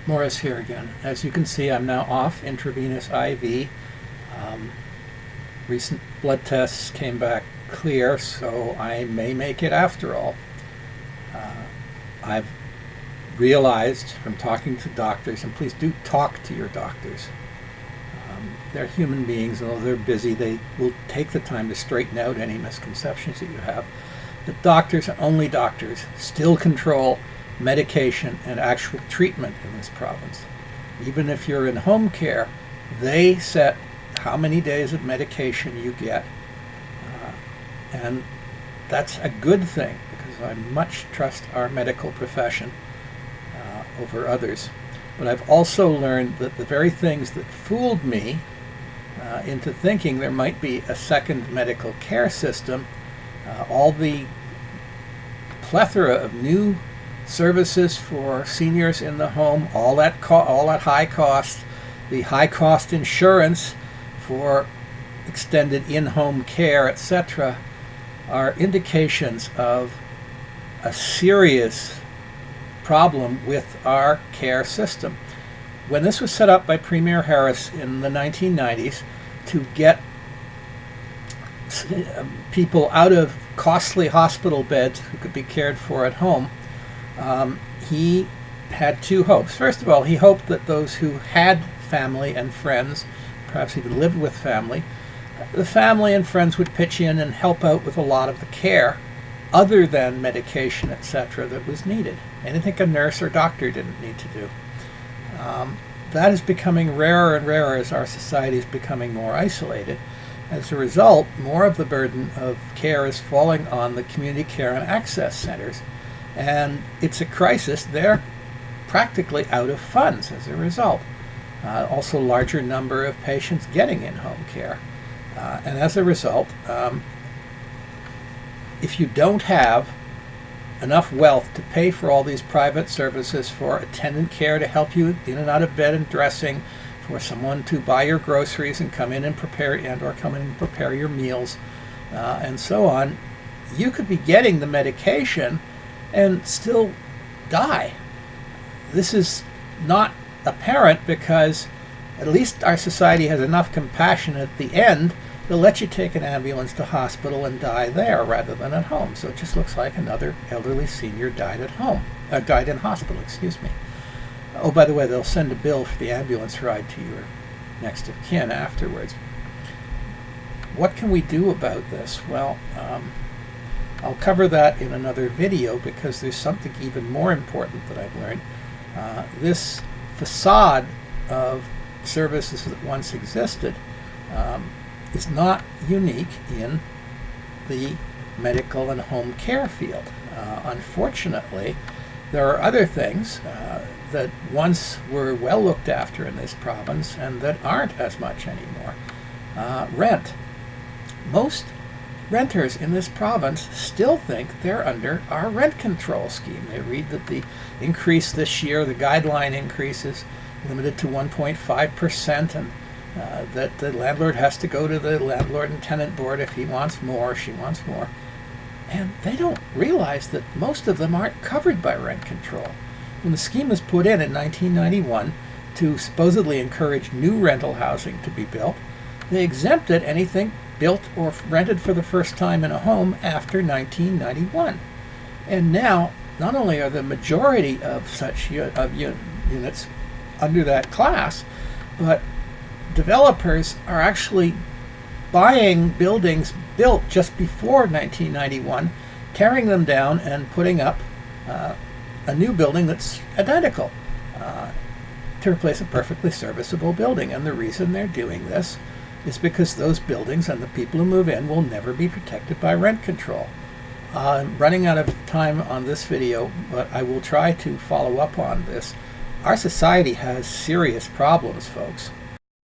Morris here again. As you can see, I'm now off intravenous IV. Recent blood tests came back clear, so I may make it after all. I've realized from talking to doctors, and please do talk to your doctors. They're human beings, and although they're busy, they will take the time to straighten out any misconceptions that you have. The doctors, and only doctors, still control medication and actual treatment in this province. Even if you're in home care, they set how many days of medication you get. And that's a good thing, because I much trust our medical profession over others. But I've also learned that the very things that fooled me into thinking there might be a second medical care system, all the plethora of new services for seniors in the home, all at high cost, the high cost insurance for extended in-home care, etc., are indications of a serious problem with our care system. When this was set up by Premier Harris in the 1990s to get people out of costly hospital beds who could be cared for at home, he had two hopes. First of all, he hoped that those who had family and friends, perhaps even lived with family, the family and friends would pitch in and help out with a lot of the care other than medication, etc., that was needed. Anything a nurse or doctor didn't need to do. That is becoming rarer and rarer as our society is becoming more isolated. As a result, more of the burden of care is falling on the community care and access centers, and it's a crisis. They're practically out of funds as a result. Also, larger number of patients getting in-home care. And as a result, if you don't have enough wealth to pay for all these private services, for attendant care to help you in and out of bed and dressing, for someone to buy your groceries and come in and prepare your meals, and so on, you could be getting the medication and still die. This is not apparent because at least our society has enough compassion at the end to let you take an ambulance to hospital and die there rather than at home. So it just looks like another elderly senior died at home, died in hospital, excuse me. Oh, by the way, they'll send a bill for the ambulance ride to your next of kin afterwards. What can we do about this? Well, I'll cover that in another video, because there's something even more important that I've learned. This facade of services that once existed is not unique in the medical and home care field. Unfortunately, there are other things that once were well looked after in this province and that aren't as much anymore. Rent. Most renters in this province still think they're under our rent control scheme. They read that the increase this year, the guideline increase, is limited to 1.5%, and that the landlord has to go to the landlord and tenant board if he wants more, she wants more. And they don't realize that most of them aren't covered by rent control. When the scheme was put in 1991 to supposedly encourage new rental housing to be built, they exempted anything built or rented for the first time in a home after 1991. And now, not only are the majority of such units under that class, but developers are actually buying buildings built just before 1991, tearing them down and putting up a new building that's identical to replace a perfectly serviceable building. And the reason they're doing this is because those buildings and the people who move in will never be protected by rent control. I'm running out of time on this video, but I will try to follow up on this. Our society has serious problems, folks.